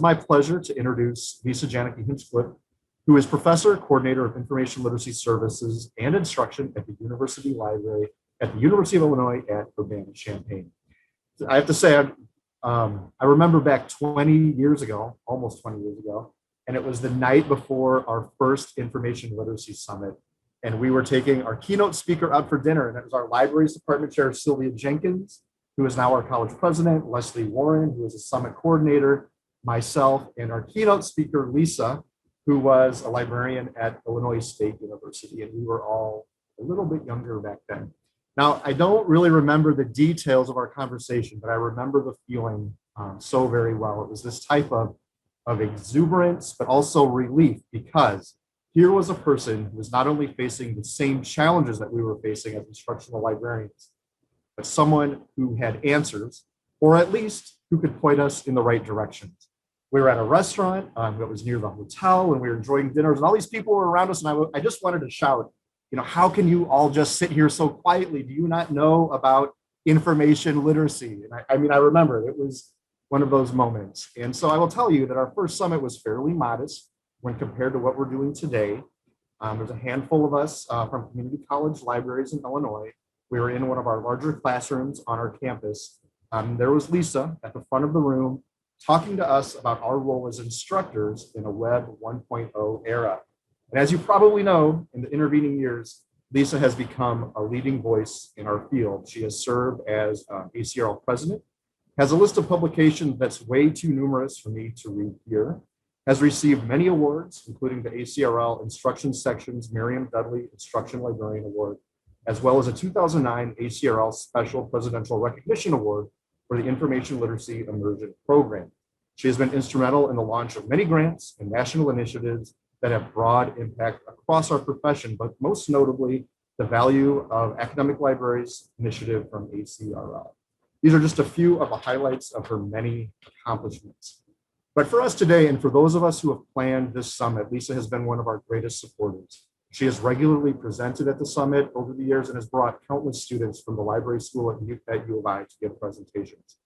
my pleasure to introduce Lisa Janicke Hinchliffe, who is Professor, Coordinator of Information Literacy Services and Instruction at the University Library at the University of Illinois at Urbana-Champaign. I have to say, I remember back 20 years ago, almost 20 years ago, and it was the night before our first Information Literacy Summit. And we were taking our keynote speaker out for dinner, and it was our libraries department chair, Sylvia Jenkins, who is now our college president, Leslie Warren, who is a summit coordinator, myself, and our keynote speaker, Lisa, who was a librarian at Illinois State University. And we were all a little bit younger back then. Now, I don't really remember the details of our conversation, but I remember the feeling so very well. It was this type of exuberance, but also relief, because here was a person who was not only facing the same challenges that we were facing as instructional librarians, but someone who had answers, or at least who could point us in the right directions. We were at a restaurant that was near the hotel, and we were enjoying dinners, and all these people were around us, and I just wanted to shout, how can you all just sit here so quietly? Do you not know about information literacy? And I remember it was one of those moments. And so I will tell you that our first summit was fairly modest when compared to what we're doing today. There's a handful of us from community college libraries in Illinois. We were in one of our larger classrooms on our campus. There was Lisa at the front of the room talking to us about our role as instructors in a Web 1.0 era. And as you probably know, in the intervening years, Lisa has become a leading voice in our field. She has served as ACRL president, has a list of publications that's way too numerous for me to read here, has received many awards, including the ACRL Instruction Section's Miriam Dudley Instruction Librarian Award, as well as a 2009 ACRL Special Presidential Recognition Award for the Information Literacy Immersion Program. She has been instrumental in the launch of many grants and national initiatives that have broad impact across our profession, but most notably, the Value of Academic Libraries initiative from ACRL. These are just a few of the highlights of her many accomplishments. But for us today, and for those of us who have planned this summit, Lisa has been one of our greatest supporters. She has regularly presented at the summit over the years and has brought countless students from the library school at U of I to give presentations.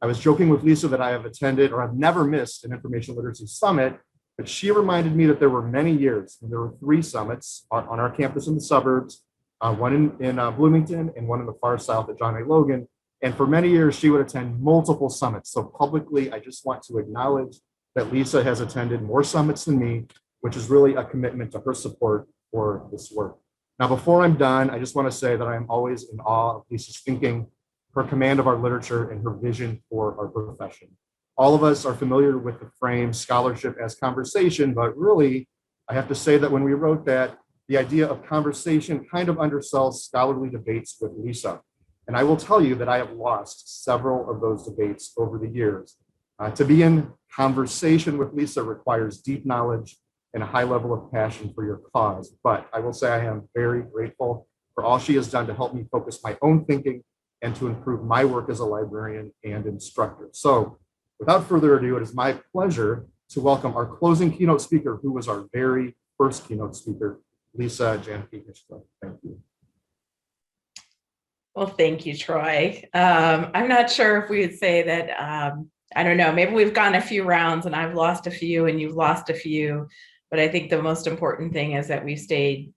I was joking with Lisa that I have attended, or I've never missed, an Information Literacy Summit, but she reminded me that there were many years when there were 3 summits on our campus in the suburbs, one in Bloomington and one in the far south at John A. Logan. And for many years, she would attend multiple summits. So publicly, I just want to acknowledge that Lisa has attended more summits than me, which is really a commitment to her support for this work. Now, before I'm done, I just want to say that I am always in awe of Lisa's thinking, her command of our literature, and her vision for our profession. All of us are familiar with the frame scholarship as conversation, but really, I have to say that when we wrote that, the idea of conversation kind of undersells scholarly debates with Lisa. And I will tell you that I have lost several of those debates over the years. To be in conversation with Lisa requires deep knowledge and a high level of passion for your cause. But I will say I am very grateful for all she has done to help me focus my own thinking and to improve my work as a librarian and instructor. So without further ado, it is my pleasure to welcome our closing keynote speaker, who was our very first keynote speaker, Lisa Janicke Hinchliffe. Thank you. Well, thank you, Troy. I'm not sure if we would say that, I don't know, maybe we've gone a few rounds and I've lost a few and you've lost a few, but I think the most important thing is that we've stayed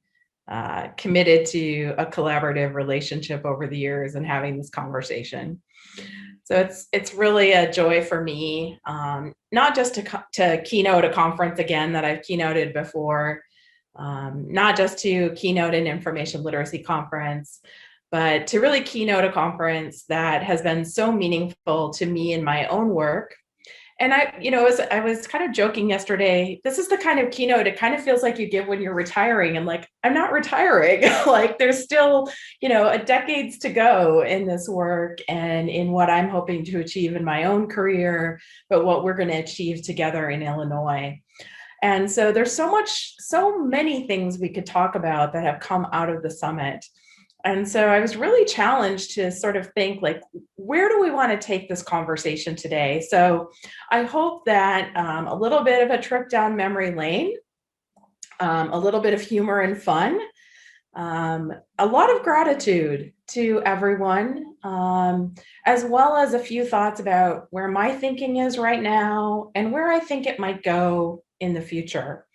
committed to a collaborative relationship over the years and having this conversation. So it's really a joy for me, not just to keynote a conference again that I've keynoted before, not just to keynote an information literacy conference, but to really keynote a conference that has been so meaningful to me in my own work. And I was kind of joking yesterday, this is the kind of keynote, it kind of feels like you give when you're retiring, and like, I'm not retiring. Like there's still, a decades to go in this work and in what I'm hoping to achieve in my own career, but what we're going to achieve together in Illinois. And so there's so many things we could talk about that have come out of the summit. And so I was really challenged to sort of think, like, where do we want to take this conversation today? So I hope that a little bit of a trip down memory lane, a little bit of humor and fun, a lot of gratitude to everyone as well as a few thoughts about where my thinking is right now and where I think it might go in the future.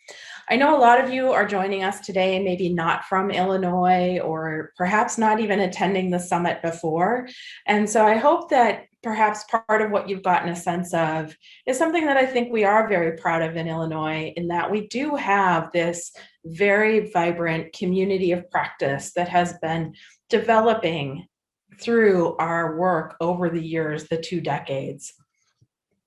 I know a lot of you are joining us today, maybe not from Illinois or perhaps not even attending the summit before. And so I hope that perhaps part of what you've gotten a sense of is something that I think we are very proud of in Illinois, in that we do have this very vibrant community of practice that has been developing through our work over the years, the 2 decades.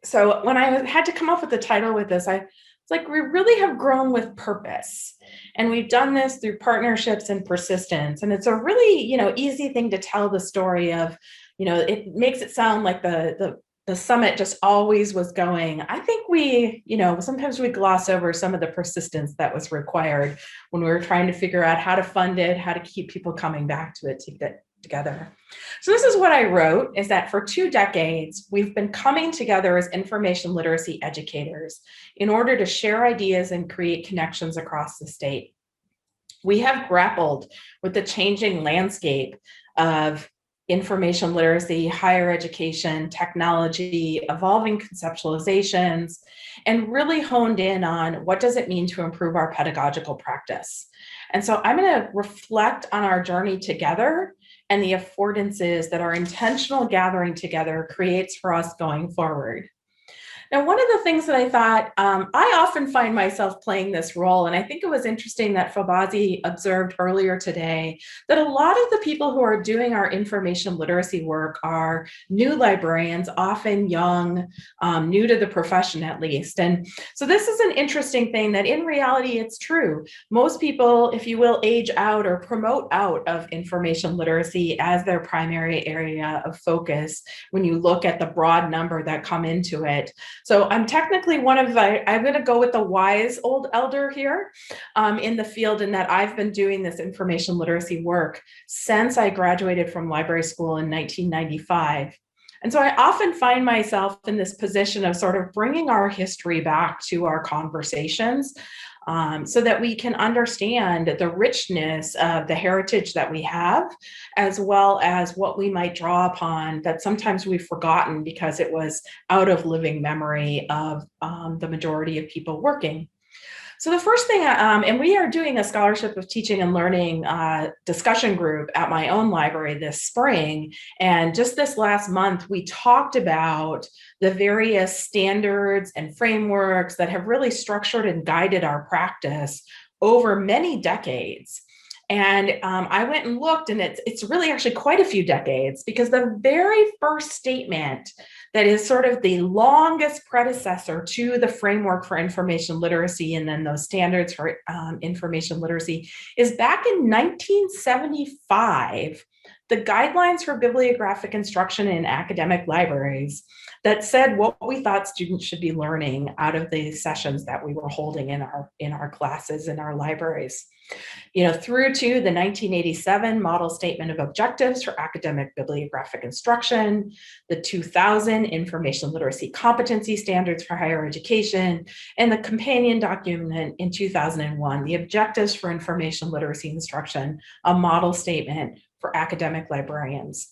So when I had to come up with the title with this, it's like we really have grown with purpose, and we've done this through partnerships and persistence. And it's a really, easy thing to tell the story of, it makes it sound like the summit just always was going. I think we, sometimes we gloss over some of the persistence that was required when we were trying to figure out how to fund it, how to keep people coming back to it together. So this is what I wrote, is that for 2 decades, we've been coming together as information literacy educators in order to share ideas and create connections across the state. We have grappled with the changing landscape of information literacy, higher education, technology, evolving conceptualizations, and really honed in on what does it mean to improve our pedagogical practice. And so I'm going to reflect on our journey together and the affordances that our intentional gathering together creates for us going forward. Now, one of the things that I thought, I often find myself playing this role, and I think it was interesting that Fabazi observed earlier today that a lot of the people who are doing our information literacy work are new librarians, often young, new to the profession at least. And so this is an interesting thing that in reality, it's true. Most people, if you will, age out or promote out of information literacy as their primary area of focus when you look at the broad number that come into it. So I'm technically I'm going to go with the wise old elder here in the field, in that I've been doing this information literacy work since I graduated from library school in 1995. And so I often find myself in this position of sort of bringing our history back to our conversations, so that we can understand the richness of the heritage that we have, as well as what we might draw upon that sometimes we've forgotten because it was out of living memory of the majority of people working. So the first thing, and we are doing a scholarship of teaching and learning discussion group at my own library this spring. And just this last month, we talked about the various standards and frameworks that have really structured and guided our practice over many decades. And I went and looked, and it's really actually quite a few decades, because the very first statement that is sort of the longest predecessor to the framework for information literacy and then those standards for information literacy is back in 1975, the guidelines for bibliographic instruction in academic libraries that said what we thought students should be learning out of the sessions that we were holding in our classes in our libraries. Through to the 1987 Model Statement of Objectives for Academic Bibliographic Instruction, the 2000 Information Literacy Competency Standards for Higher Education, and the companion document in 2001, the Objectives for Information Literacy Instruction, a model statement for academic librarians.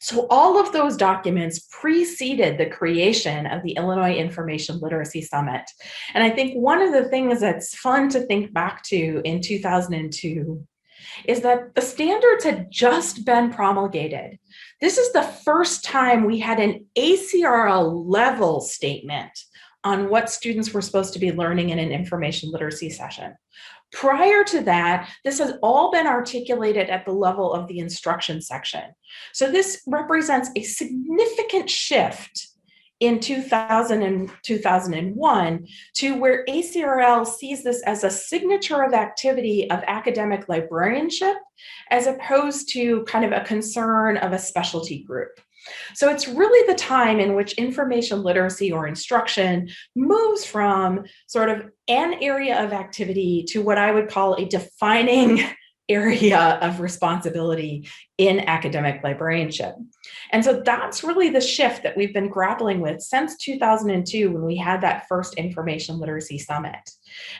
So all of those documents preceded the creation of the Illinois Information Literacy Summit. And I think one of the things that's fun to think back to in 2002 is that the standards had just been promulgated. This is the first time we had an ACRL level statement on what students were supposed to be learning in an information literacy session. Prior to that, this has all been articulated at the level of the instruction section. So this represents a significant shift in 2000 and 2001 to where ACRL sees this as a signature of activity of academic librarianship, as opposed to kind of a concern of a specialty group. So it's really the time in which information literacy or instruction moves from sort of an area of activity to what I would call a defining area of responsibility in academic librarianship. And so that's really the shift that we've been grappling with since 2002 when we had that first information literacy summit.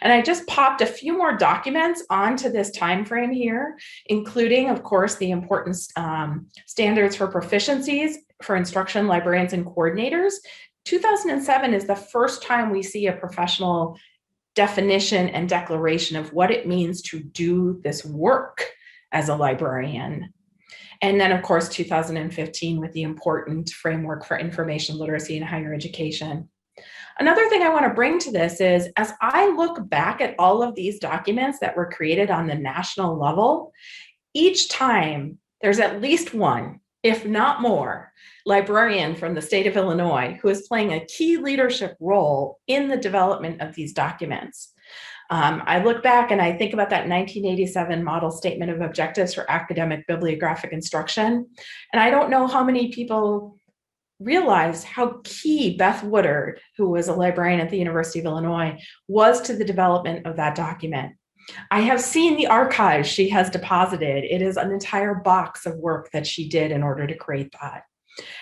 And I just popped a few more documents onto this time frame here, including, of course, the important standards for proficiencies for instruction librarians and coordinators. 2007 is the first time we see a professional definition and declaration of what it means to do this work as a librarian. And then, of course, 2015 with the important framework for information literacy in higher education. Another thing I want to bring to this is, as I look back at all of these documents that were created on the national level, each time there's at least one, if not more, librarian from the state of Illinois who is playing a key leadership role in the development of these documents. I look back and I think about that 1987 Model Statement of Objectives for Academic Bibliographic Instruction, and I don't know how many people realize how key Beth Woodard, who was a librarian at the University of Illinois, was to the development of that document. I have seen the archives she has deposited. It is an entire box of work that she did in order to create that.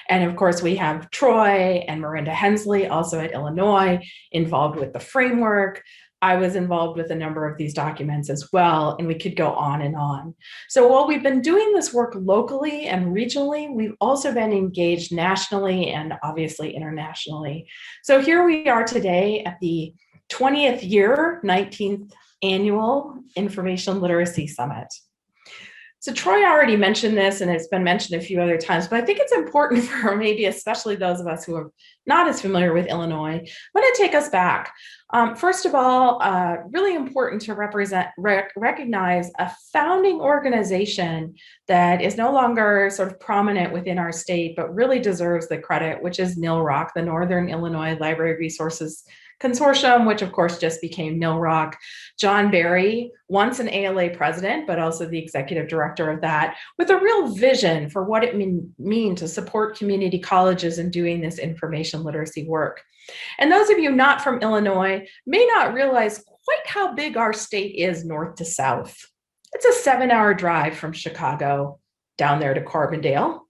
And of course, we have Troy and Miranda Hensley, also at Illinois, involved with the framework. I was involved with a number of these documents as well, and we could go on and on. So while we've been doing this work locally and regionally, we've also been engaged nationally and obviously internationally. So here we are today at the 20th year, 19th Annual Information Literacy Summit. So Troy already mentioned this, and it's been mentioned a few other times, but I think it's important for maybe especially those of us who are not as familiar with Illinois. I'm going to take us back. First of all, really important to recognize a founding organization that is no longer sort of prominent within our state, but really deserves the credit, which is NILROC, the Northern Illinois Library Resources Consortium, which of course just became NILROC. John Barry, once an ALA president, but also the executive director of that, with a real vision for what it mean to support community colleges in doing this information literacy work. And those of you not from Illinois may not realize quite how big our state is north to south. It's a 7-hour drive from Chicago down there to Carbondale.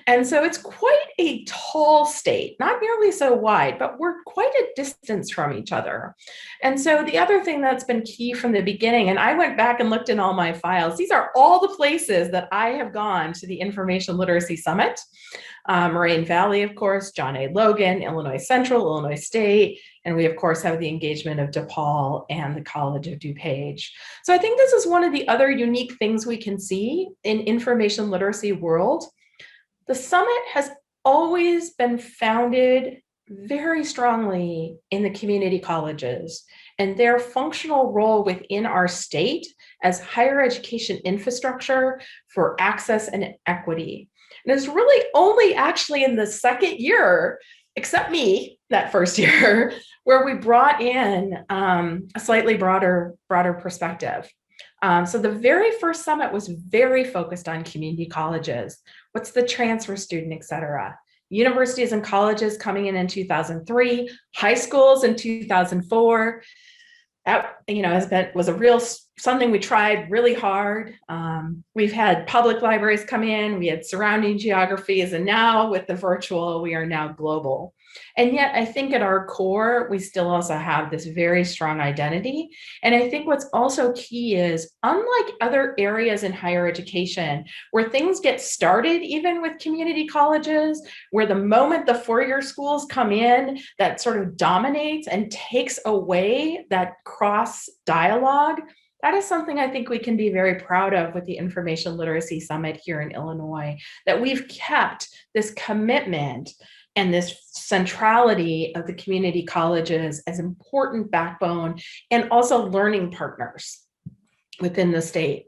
And so it's quite a tall state, not nearly so wide, but we're quite a distance from each other. And so the other thing that's been key from the beginning, and I went back and looked in all my files, these are all the places that I have gone to the Information Literacy Summit. Moraine Valley, of course, John A. Logan, Illinois Central, Illinois State, and we, of course, have the engagement of DePaul and the College of DuPage. So I think this is one of the other unique things we can see in information literacy world. The summit has always been founded very strongly in the community colleges and their functional role within our state as higher education infrastructure for access and equity. And it's really only actually in the second year, except me, that first year, where we brought in a slightly broader perspective. So the very first summit was very focused on community colleges. What's the transfer student, et cetera. Universities and colleges coming in 2003, high schools in 2004. That, was a real something we tried really hard. We've had public libraries come in, we had surrounding geographies, and now with the virtual, we are now global. And yet I think at our core, we still also have this very strong identity. And I think what's also key is, unlike other areas in higher education, where things get started even with community colleges, where the moment the four-year schools come in, that sort of dominates and takes away that cross dialogue, that is something I think we can be very proud of with the Information Literacy Summit here in Illinois, that we've kept this commitment and this centrality of the community colleges as important backbone and also learning partners within the state.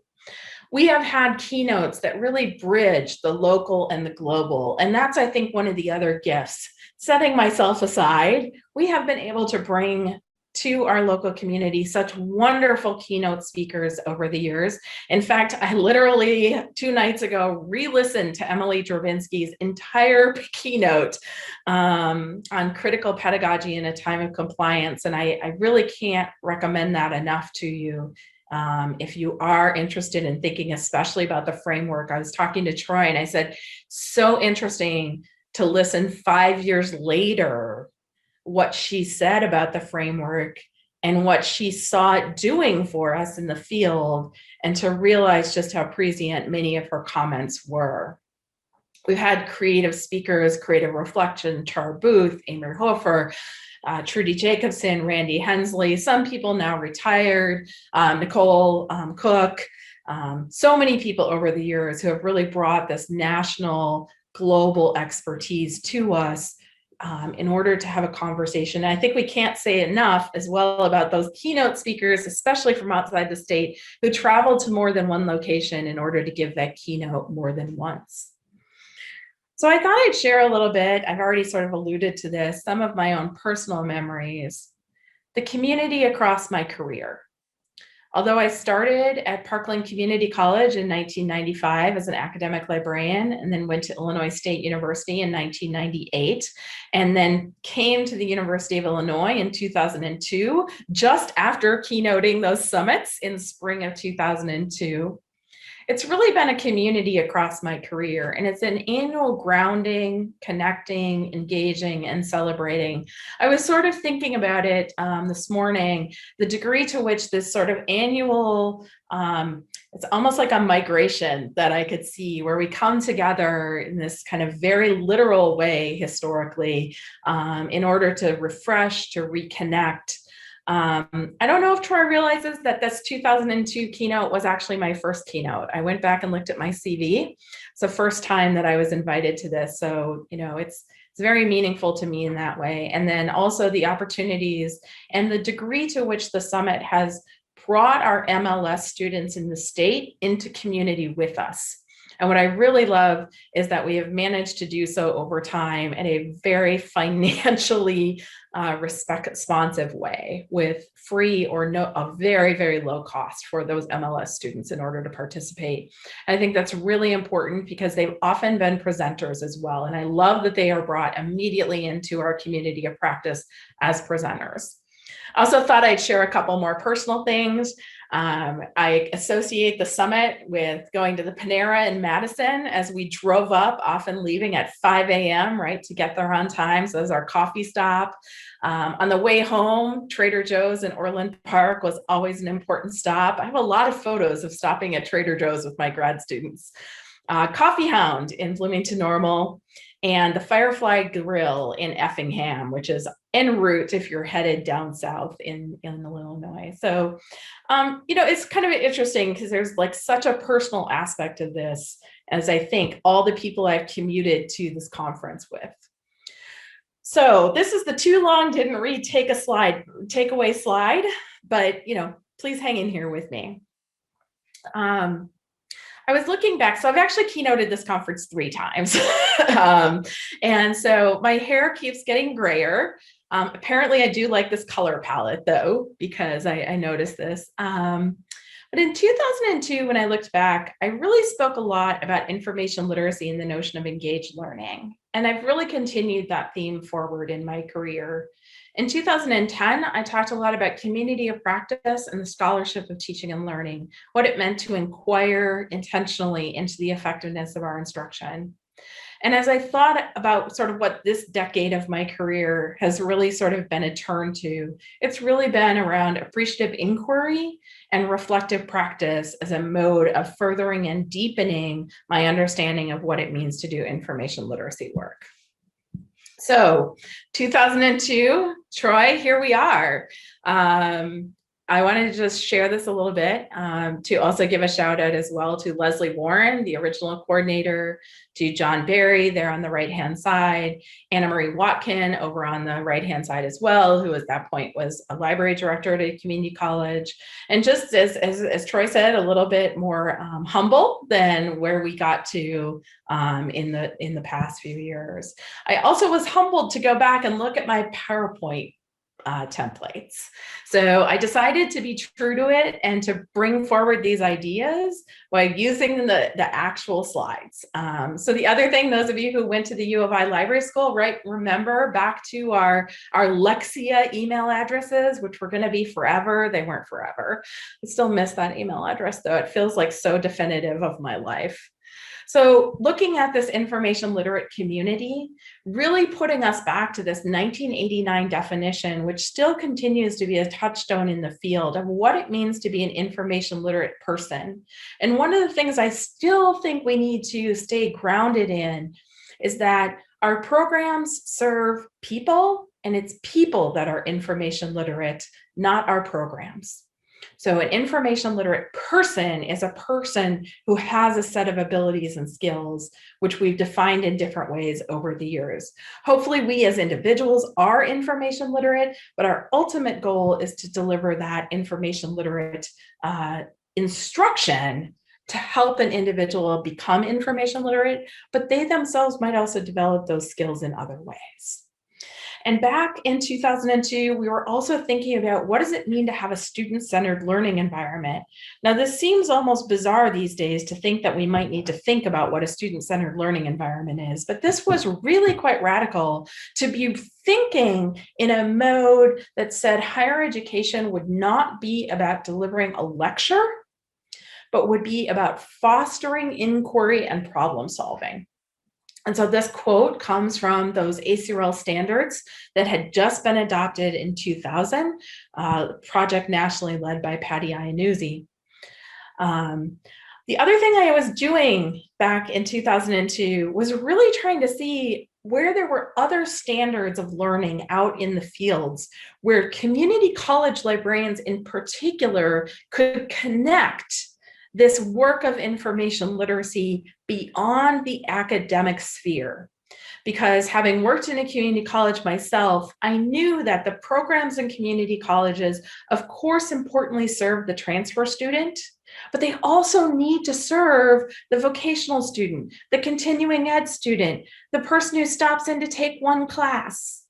We have had keynotes that really bridge the local and the global, and that's, I think, one of the other gifts. Setting myself aside, we have been able to bring to our local community such wonderful keynote speakers over the years. In fact, I literally 2 nights ago re-listened to Emily Drabinski's entire keynote on critical pedagogy in a time of compliance. And I really can't recommend that enough to you. If you are interested in thinking, especially about the framework, I was talking to Troy and I said, so interesting to listen 5 years later, what she said about the framework and what she saw it doing for us in the field, and to realize just how prescient many of her comments were. We've had creative speakers, Creative Reflection, Char Booth, Amir Hofer, Trudy Jacobson, Randy Hensley, some people now retired, Nicole Cook, so many people over the years who have really brought this national, global expertise to us in order to have a conversation. And I think we can't say enough as well about those keynote speakers, especially from outside the state, who traveled to more than one location in order to give that keynote more than once. So I thought I'd share a little bit, I've already sort of alluded to this, some of my own personal memories, the community across my career. Although I started at Parkland Community College in 1995 as an academic librarian, and then went to Illinois State University in 1998, and then came to the University of Illinois in 2002, just after keynoting those summits in spring of 2002. It's really been a community across my career, and it's an annual grounding, connecting, engaging, and celebrating. I was sort of thinking about it this morning, the degree to which this sort of annual, it's almost like a migration that I could see, where we come together in this kind of very literal way historically in order to refresh, to reconnect. I don't know if Troy realizes that this 2002 keynote was actually my first keynote. I went back and looked at my CV. It's the first time that I was invited to this. So, you know, it's very meaningful to me in that way. And then also the opportunities and the degree to which the summit has brought our MLS students in the state into community with us. And what I really love is that we have managed to do so over time in a very financially responsive way, with free or a very, very low cost for those MLS students in order to participate. And I think that's really important because they've often been presenters as well. And I love that they are brought immediately into our community of practice as presenters. I also thought I'd share a couple more personal things. I associate the summit with going to the Panera in Madison as we drove up, often leaving at 5 a.m., right, to get there on time. So that was our coffee stop. On the way home, Trader Joe's in Orland Park was always an important stop. I have a lot of photos of stopping at Trader Joe's with my grad students. Coffee Hound in Bloomington Normal, and the Firefly Grill in Effingham, which is en route if you're headed down south in Illinois. So, you know, it's kind of interesting because there's like such a personal aspect of this, as I think all the people I've commuted to this conference with. So this is the too long didn't read takeaway slide, but, you know, please hang in here with me. I was looking back, so I've actually keynoted this conference 3 times. And so my hair keeps getting grayer. Apparently I do like this color palette though, because I noticed this. But in 2002, when I looked back, I really spoke a lot about information literacy and the notion of engaged learning. And I've really continued that theme forward in my career. In 2010, I talked a lot about community of practice and the scholarship of teaching and learning, what it meant to inquire intentionally into the effectiveness of our instruction. And as I thought about sort of what this decade of my career has really sort of been a turn to, it's really been around appreciative inquiry and reflective practice as a mode of furthering and deepening my understanding of what it means to do information literacy work. So 2002, Troy, here we are. I wanted to just share this a little bit to also give a shout out as well to Leslie Warren, the original coordinator, to John Barry there on the right-hand side, Anna Marie Watkin over on the right-hand side as well, who at that point was a library director at a community college. And just as Troy said, a little bit more humble than where we got to in the past few years. I also was humbled to go back and look at my PowerPoint templates. So I decided to be true to it and to bring forward these ideas by using the actual slides. So the other thing, those of you who went to the U of I Library School, right, remember back to our Lexia email addresses, which were going to be forever. They weren't forever. I still miss that email address, though. It feels like so definitive of my life. So looking at this information literate community, really putting us back to this 1989 definition, which still continues to be a touchstone in the field of what it means to be an information literate person. And one of the things I still think we need to stay grounded in is that our programs serve people, and it's people that are information literate, not our programs. So an information literate person is a person who has a set of abilities and skills, which we've defined in different ways over the years. Hopefully we as individuals are information literate, but our ultimate goal is to deliver that information literate instruction to help an individual become information literate, but they themselves might also develop those skills in other ways. And back in 2002, we were also thinking about what does it mean to have a student-centered learning environment? Now, this seems almost bizarre these days to think that we might need to think about what a student-centered learning environment is, but this was really quite radical to be thinking in a mode that said higher education would not be about delivering a lecture, but would be about fostering inquiry and problem solving. And so this quote comes from those ACRL standards that had just been adopted in 2000, project nationally led by Patty Iannuzzi. The other thing I was doing back in 2002 was really trying to see where there were other standards of learning out in the fields, where community college librarians in particular could connect this work of information literacy beyond the academic sphere. Because having worked in a community college myself, I knew that the programs in community colleges, of course, importantly serve the transfer student, but they also need to serve the vocational student, the continuing ed student, the person who stops in to take one class.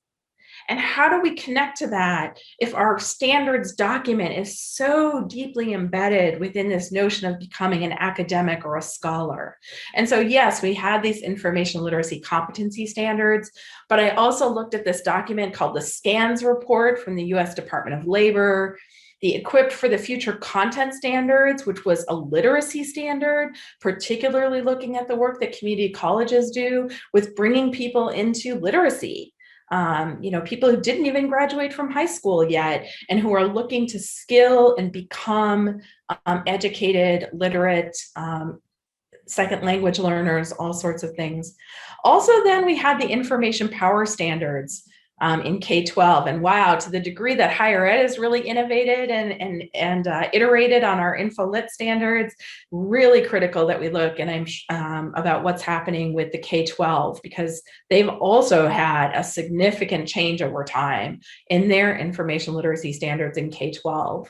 And how do we connect to that if our standards document is so deeply embedded within this notion of becoming an academic or a scholar? And so, yes, we had these information literacy competency standards, but I also looked at this document called the SCANS report from the US Department of Labor, the Equipped for the Future content standards, which was a literacy standard, particularly looking at the work that community colleges do with bringing people into literacy. People who didn't even graduate from high school yet and who are looking to skill and become educated, literate, second language learners, all sorts of things. Also, then we had the information power standards in K-12. And wow, to the degree that higher ed has really innovated and iterated on our InfoLit standards, really critical that we look about what's happening with the K-12, because they've also had a significant change over time in their information literacy standards in K-12.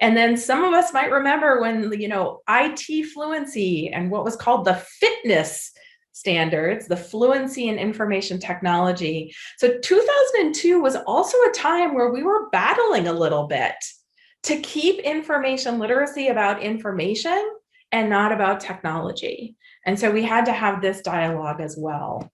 And then some of us might remember when, IT fluency and what was called the fitness standards, the fluency in information technology. So 2002 was also a time where we were battling a little bit to keep information literacy about information and not about technology. And so we had to have this dialogue as well.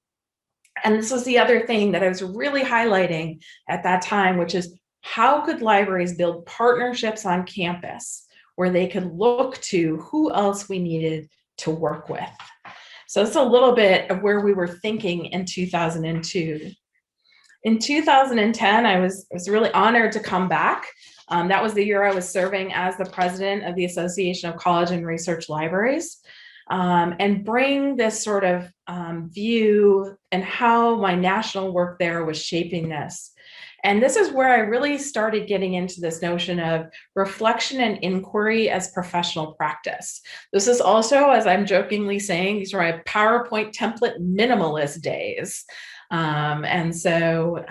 And this was the other thing that I was really highlighting at that time, which is how could libraries build partnerships on campus where they could look to who else we needed to work with. So it's a little bit of where we were thinking in 2002. In 2010, I was really honored to come back. That was the year I was serving as the president of the Association of College and Research Libraries, and bring this sort of view and how my national work there was shaping this. And this is where I really started getting into this notion of reflection and inquiry as professional practice. This is also, as I'm jokingly saying, these are my PowerPoint template minimalist days. And so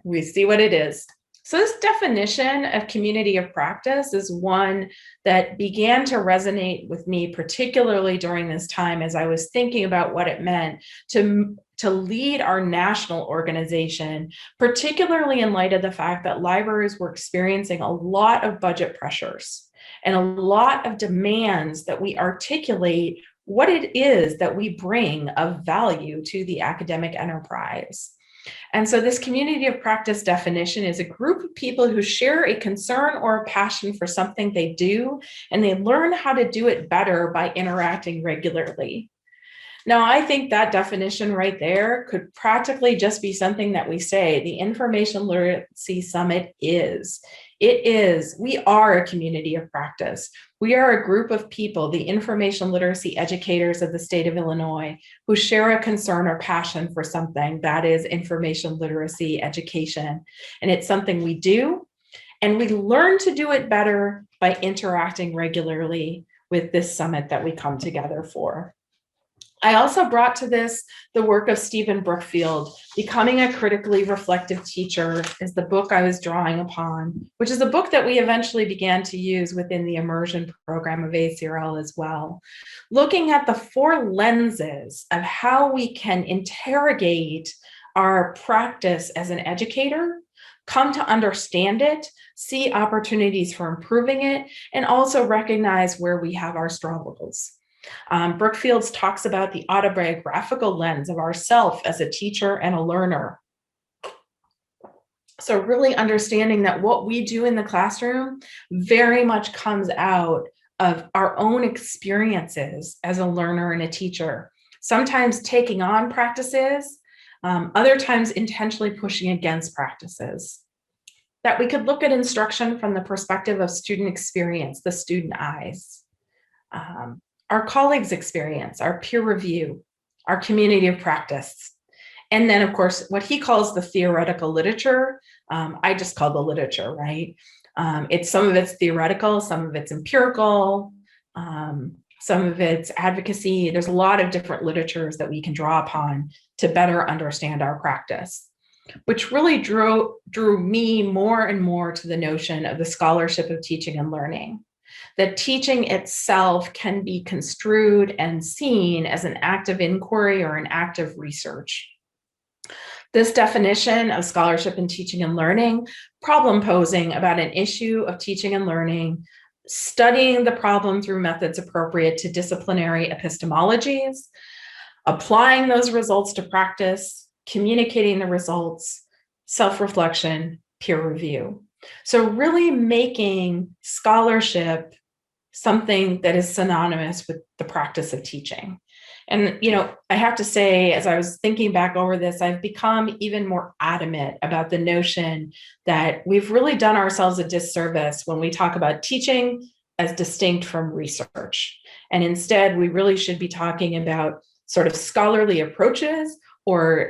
we see what it is. So this definition of community of practice is one that began to resonate with me, particularly during this time as I was thinking about what it meant to lead our national organization, particularly in light of the fact that libraries were experiencing a lot of budget pressures and a lot of demands that we articulate what it is that we bring of value to the academic enterprise. And so this community of practice definition is a group of people who share a concern or a passion for something they do, and they learn how to do it better by interacting regularly. Now, I think that definition right there could practically just be something that we say the Information Literacy Summit is. We are a community of practice. We are a group of people, the information literacy educators of the state of Illinois, who share a concern or passion for something that is information literacy education. And it's something we do, and we learn to do it better by interacting regularly with this summit that we come together for. I also brought to this the work of Stephen Brookfield. Becoming a Critically Reflective Teacher is the book I was drawing upon, which is a book that we eventually began to use within the immersion program of ACRL as well. Looking at the 4 lenses of how we can interrogate our practice as an educator, come to understand it, see opportunities for improving it, and also recognize where we have our struggles. Brookfield talks about the autobiographical lens of ourself as a teacher and a learner. So really understanding that what we do in the classroom very much comes out of our own experiences as a learner and a teacher, sometimes taking on practices, other times intentionally pushing against practices. That we could look at instruction from the perspective of student experience, the student eyes. Our colleagues' experience, our peer review, our community of practice. And then, of course, what he calls the theoretical literature, I just call the literature, right? It's some of it's theoretical, some of it's empirical, some of it's advocacy. There's a lot of different literatures that we can draw upon to better understand our practice, which really drew me more and more to the notion of the scholarship of teaching and learning. That teaching itself can be construed and seen as an act of inquiry or an act of research. This definition of scholarship in teaching and learning, problem posing about an issue of teaching and learning, studying the problem through methods appropriate to disciplinary epistemologies, applying those results to practice, communicating the results, self-reflection, peer review. So really making scholarship something that is synonymous with the practice of teaching. And, I have to say, as I was thinking back over this, I've become even more adamant about the notion that we've really done ourselves a disservice when we talk about teaching as distinct from research. And instead, we really should be talking about sort of scholarly approaches or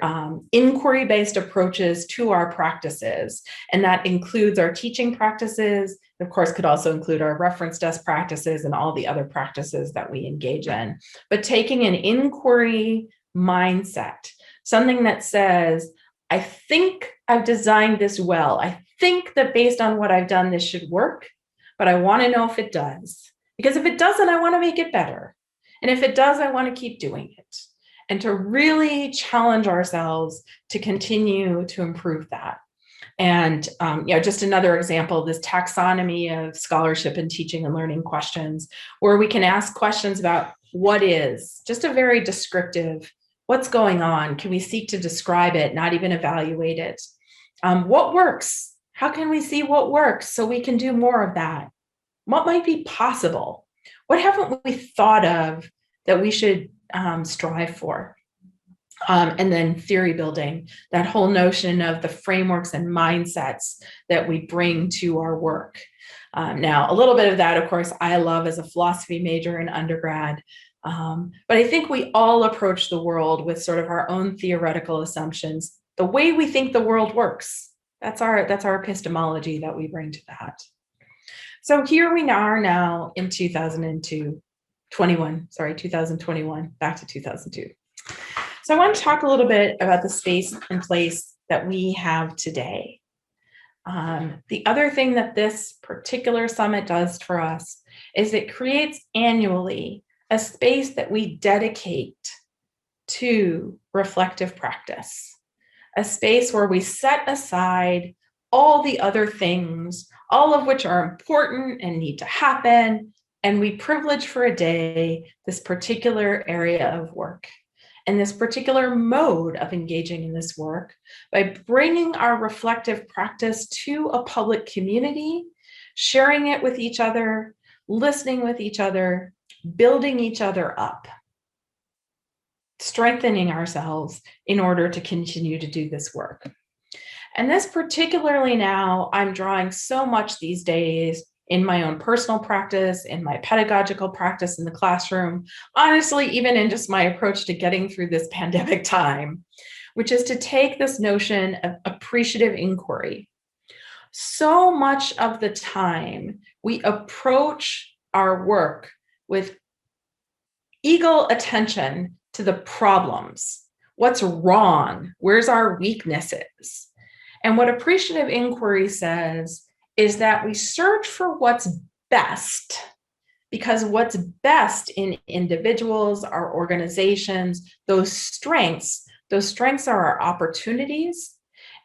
inquiry-based approaches to our practices. And that includes our teaching practices, of course, could also include our reference desk practices and all the other practices that we engage in. But taking an inquiry mindset, something that says, I think I've designed this well. I think that based on what I've done, this should work, but I want to know if it does. Because if it doesn't, I want to make it better. And if it does, I want to keep doing it. And to really challenge ourselves to continue to improve that. And just another example, this taxonomy of scholarship and teaching and learning questions, where we can ask questions about what is, just a very descriptive, what's going on? Can we seek to describe it, not even evaluate it? What works? How can we see what works so we can do more of that? What might be possible? What haven't we thought of that we should strive for? And then theory building, that whole notion of the frameworks and mindsets that we bring to our work. Now, a little bit of that, of course, I love as a philosophy major in undergrad. But I think we all approach the world with sort of our own theoretical assumptions, the way we think the world works. That's our epistemology that we bring to that. So here we are now in 2021, back to 2002. So I want to talk a little bit about the space and place that we have today. The other thing that this particular summit does for us is it creates annually a space that we dedicate to reflective practice, a space where we set aside all the other things, all of which are important and need to happen, and we privilege for a day this particular area of work and this particular mode of engaging in this work by bringing our reflective practice to a public community, sharing it with each other, listening with each other, building each other up, strengthening ourselves in order to continue to do this work. And this particularly now, I'm drawing so much these days in my own personal practice, in my pedagogical practice in the classroom, honestly, even in just my approach to getting through this pandemic time, which is to take this notion of appreciative inquiry. So much of the time, we approach our work with eagle attention to the problems. What's wrong? Where's our weaknesses? And what appreciative inquiry says is that we search for what's best, because what's best in individuals, our organizations, those strengths are our opportunities.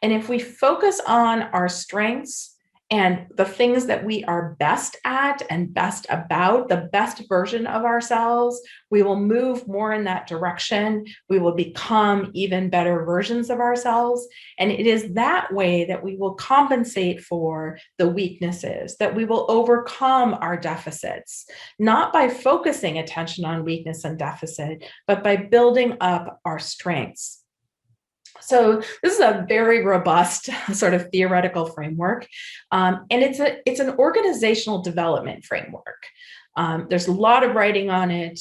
And if we focus on our strengths and the things that we are best at and best about, the best version of ourselves, we will move more in that direction. We will become even better versions of ourselves. And it is that way that we will compensate for the weaknesses, that we will overcome our deficits, not by focusing attention on weakness and deficit, but by building up our strengths. So this is a very robust sort of theoretical framework, and it's an organizational development framework. There's a lot of writing on it,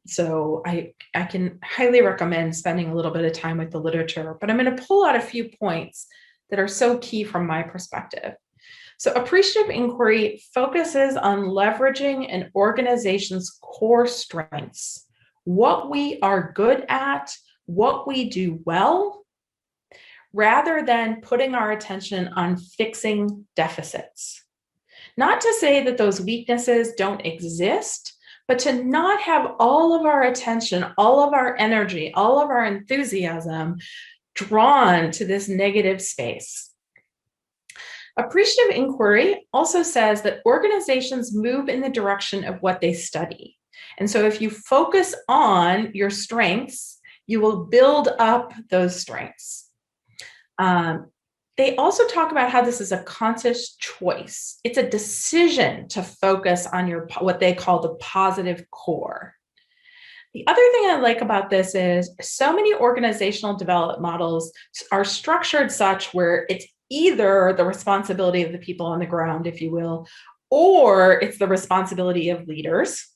so I can highly recommend spending a little bit of time with the literature, but I'm going to pull out a few points that are so key from my perspective. So appreciative inquiry focuses on leveraging an organization's core strengths, what we are good at, what we do well, rather than putting our attention on fixing deficits. Not to say that those weaknesses don't exist, but to not have all of our attention, all of our energy, all of our enthusiasm drawn to this negative space. Appreciative inquiry also says that organizations move in the direction of what they study. And so if you focus on your strengths, you will build up those strengths. They also talk about how this is a conscious choice. It's a decision to focus on what they call the positive core. The other thing I like about this is so many organizational development models are structured such where it's either the responsibility of the people on the ground, if you will, or it's the responsibility of leaders.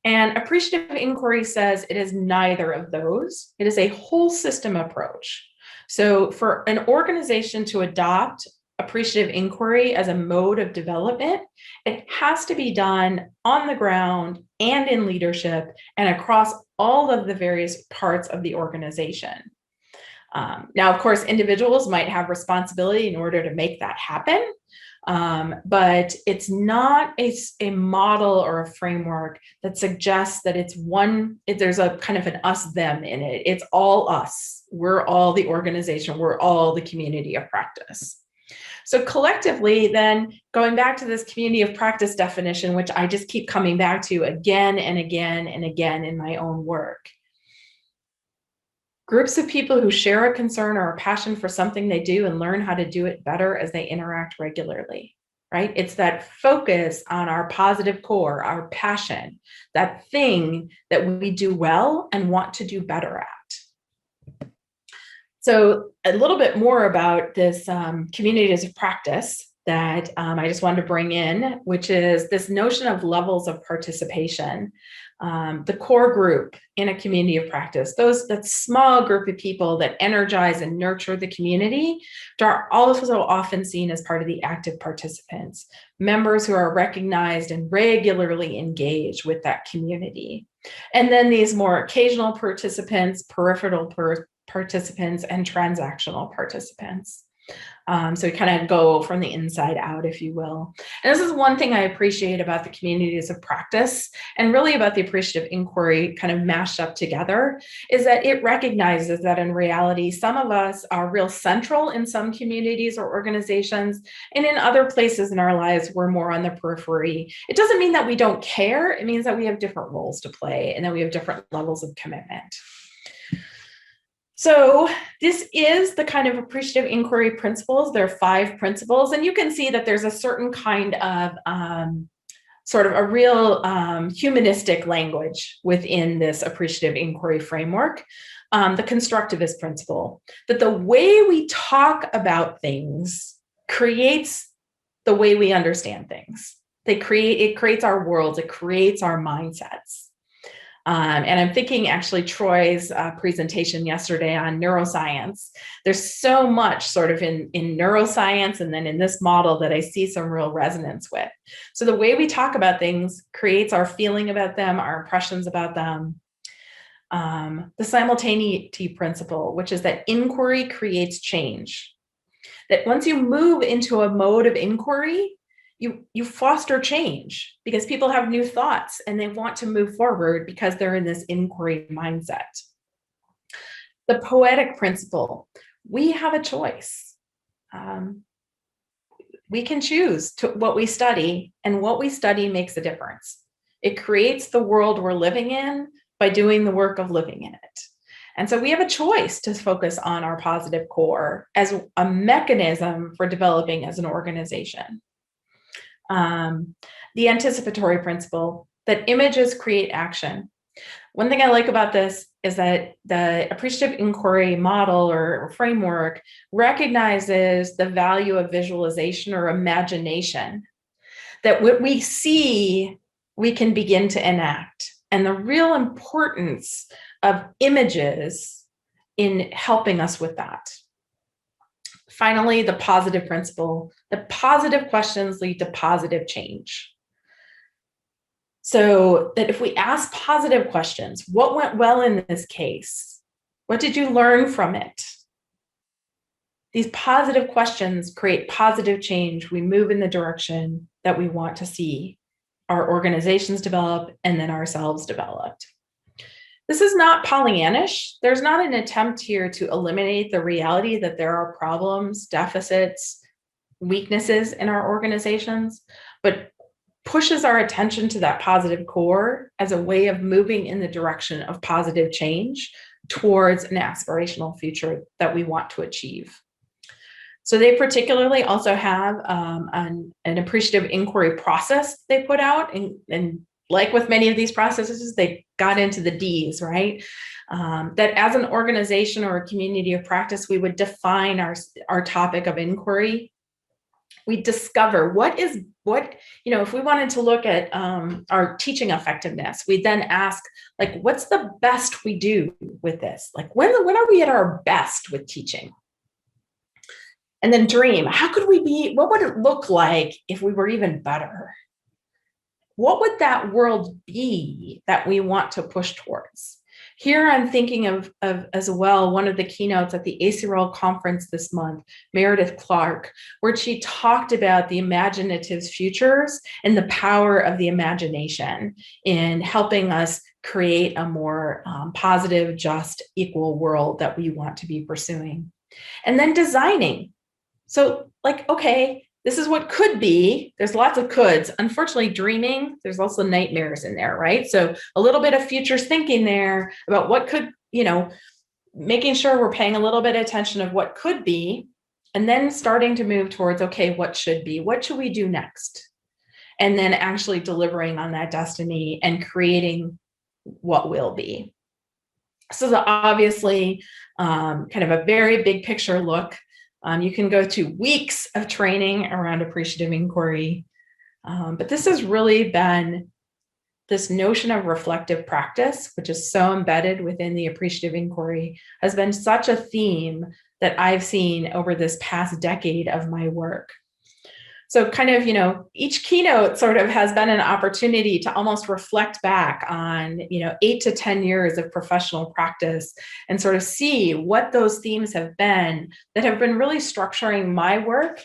And appreciative inquiry says it is neither of those. It is a whole system approach. So for an organization to adopt appreciative inquiry as a mode of development, it has to be done on the ground and in leadership and across all of the various parts of the organization. Now, of course, individuals might have responsibility in order to make that happen. But it's not a model or a framework that suggests that there's a kind of an us, them in it. It's all us. We're all the organization. We're all the community of practice. So collectively, then going back to this community of practice definition, which I just keep coming back to again and again and again in my own work. Groups of people who share a concern or a passion for something they do and learn how to do it better as they interact regularly, right? It's that focus on our positive core, our passion, that thing that we do well and want to do better at. So a little bit more about this communities of practice that I just wanted to bring in, which is this notion of levels of participation. The core group in a community of practice, that small group of people that energize and nurture the community, are also often seen as part of the active participants, members who are recognized and regularly engaged with that community. And then these more occasional participants, peripheral participants, and transactional participants. So we kind of go from the inside out, if you will. And this is one thing I appreciate about the communities of practice, and really about the appreciative inquiry kind of mashed up together, is that it recognizes that in reality, some of us are real central in some communities or organizations, and in other places in our lives, we're more on the periphery. It doesn't mean that we don't care. It means that we have different roles to play, and that we have different levels of commitment. So this is the kind of appreciative inquiry principles. There are 5 principles, and you can see that there's a certain kind of sort of a real humanistic language within this appreciative inquiry framework. The constructivist principle, that the way we talk about things creates the way we understand things. It creates our worlds, it creates our mindsets. And I'm thinking actually Troy's presentation yesterday on neuroscience. There's so much sort of in neuroscience and then in this model that I see some real resonance with. So the way we talk about things creates our feeling about them, our impressions about them. The simultaneity principle, which is that inquiry creates change. That once you move into a mode of inquiry, you foster change because people have new thoughts and they want to move forward because they're in this inquiry mindset. The poetic principle, we have a choice. We can choose what we study, and what we study makes a difference. It creates the world we're living in by doing the work of living in it. And so we have a choice to focus on our positive core as a mechanism for developing as an organization. The anticipatory principle, that images create action. One thing I like about this is that the appreciative inquiry model or framework recognizes the value of visualization or imagination, that what we see, we can begin to enact, and the real importance of images in helping us with that. Finally, the positive principle, that positive questions lead to positive change. So that if we ask positive questions, what went well in this case? What did you learn from it? These positive questions create positive change. We move in the direction that we want to see our organizations develop and then ourselves developed. This is not Pollyannish. There's not an attempt here to eliminate the reality that there are problems, deficits, weaknesses in our organizations, but pushes our attention to that positive core as a way of moving in the direction of positive change towards an aspirational future that we want to achieve. So they particularly also have an appreciative inquiry process they put out, and like with many of these processes, they got into the D's, right? That as an organization or a community of practice, we would define our topic of inquiry. We discover if we wanted to look at our teaching effectiveness, we then ask, like, what's the best we do with this? Like, when are we at our best with teaching? And then dream, what would it look like if we were even better? What would that world be that we want to push towards? Here I'm thinking of as well, one of the keynotes at the ACRL conference this month, Meredith Clark, where she talked about the imaginative futures and the power of the imagination in helping us create a more positive, just, equal world that we want to be pursuing. And then designing. So like, okay, this is what could be. There's lots of coulds. Unfortunately, dreaming, there's also nightmares in there, right? So a little bit of futures thinking there about what could, making sure we're paying a little bit of attention of what could be, and then starting to move towards, okay, what should be? What should we do next? And then actually delivering on that destiny and creating what will be. So obviously, kind of a very big picture look. You can go to weeks of training around appreciative inquiry, but this has really been this notion of reflective practice, which is so embedded within the appreciative inquiry, has been such a theme that I've seen over this past decade of my work. So kind of, each keynote sort of has been an opportunity to almost reflect back on, 8 to 10 years of professional practice and sort of see what those themes have been that have been really structuring my work,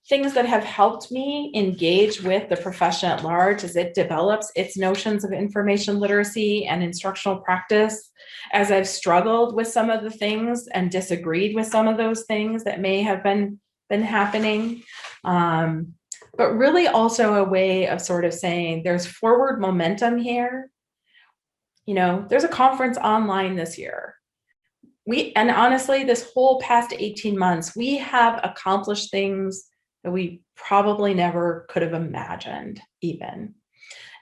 things that have helped me engage with the profession at large as it develops its notions of information literacy and instructional practice, as I've struggled with some of the things and disagreed with some of those things that may have been happening. But really also a way of sort of saying there's forward momentum here. There's a conference online this year. And honestly, this whole past 18 months, we have accomplished things that we probably never could have imagined even.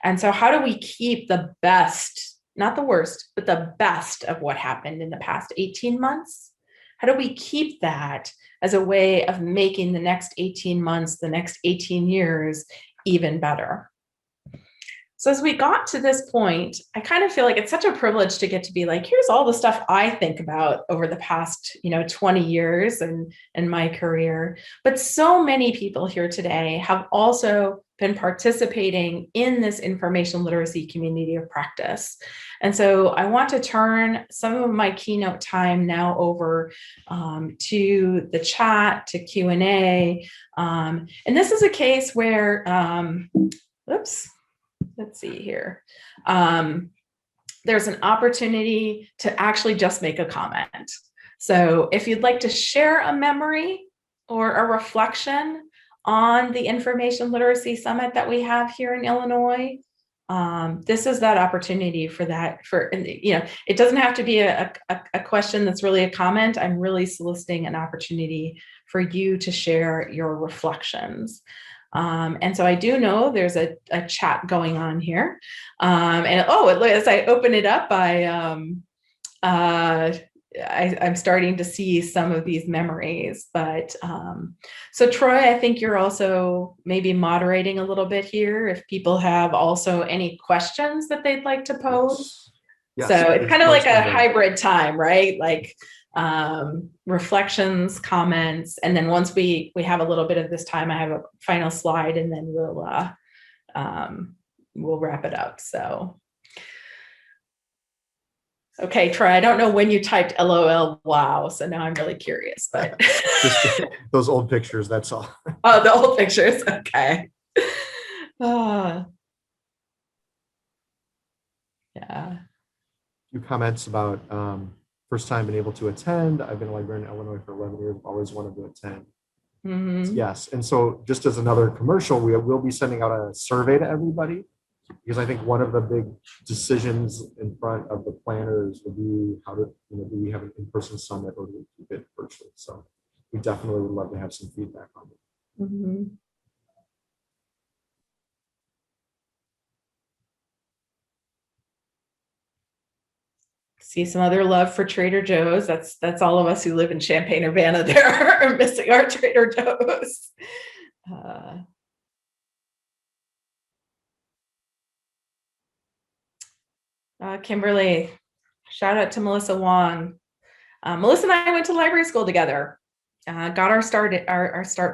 And so how do we keep the best, not the worst, but the best of what happened in the past 18 months? How do we keep that as a way of making the next 18 months, the next 18 years even better? So as we got to this point, I kind of feel like it's such a privilege to get to be like, here's all the stuff I think about over the past, 20 years and my career. But so many people here today have also been participating in this information literacy community of practice. And so I want to turn some of my keynote time now over to the chat, to Q&A. And this is a case where, let's see here. There's an opportunity to actually just make a comment. So if you'd like to share a memory or a reflection on the Information Literacy Summit that we have here in Illinois, this is that opportunity for that. It doesn't have to be a question that's really a comment. I'm really soliciting an opportunity for you to share your reflections. And so I do know there's a chat going on here. As I open it up, I'm starting to see some of these memories. But so Troy, I think you're also maybe moderating a little bit here if people have also any questions that they'd like to pose. Yes. So it's kind of like a hybrid time, right? Like reflections, comments, and then once we have a little bit of this time, I have a final slide, and then we'll wrap it up. So, okay, Troy, I don't know when you typed LOL, wow, so now I'm really curious, but just those old pictures, that's all. Oh, the old pictures, okay. Yeah. A few comments about first time been able to attend. I've been a librarian in Illinois for 11 years, always wanted to attend. Mm-hmm. Yes, and so just as another commercial, we will be sending out a survey to everybody, because I think one of the big decisions in front of the planners will be how to, do we have an in-person summit or do we keep it virtually? So we definitely would love to have some feedback on it. Mm-hmm. See some other love for Trader Joe's. That's all of us who live in Champaign-Urbana there are missing our Trader Joe's. Kimberly, shout out to Melissa Wong. Melissa and I went to library school together. Got our start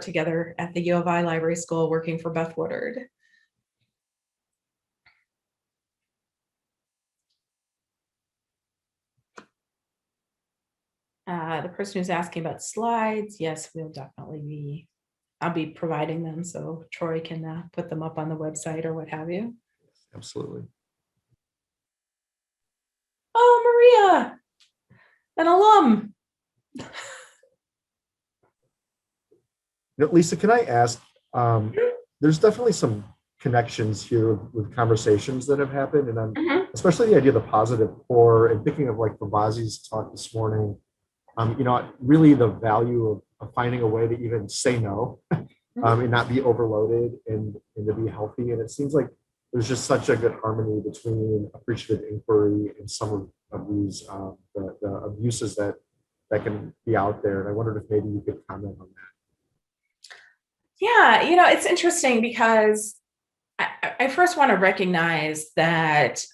together at the U of I Library School working for Beth Woodard. The person who's asking about slides, yes, we'll definitely be, I'll be providing them so Troy can put them up on the website or what have you. Absolutely. Oh, Maria, an alum. Lisa, can I ask, there's definitely some connections here with conversations that have happened, and especially the idea of the positive core, and thinking of like Vavazi's talk this morning, really the value of finding a way to even say no and not be overloaded and to be healthy. And it seems like there's just such a good harmony between appreciative inquiry and some of these the abuses that can be out there. And I wondered if maybe you could comment on that. Yeah, it's interesting because I first want to recognize that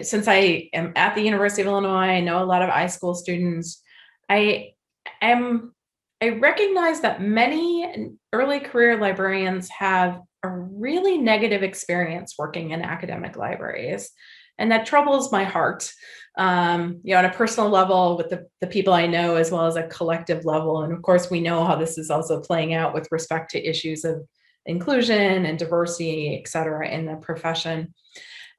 since I am at the University of Illinois, I know a lot of iSchool students. I am I recognize that many early career librarians have a really negative experience working in academic libraries. And that troubles my heart, on a personal level with the people I know, as well as a collective level. And of course, we know how this is also playing out with respect to issues of inclusion and diversity, et cetera, in the profession.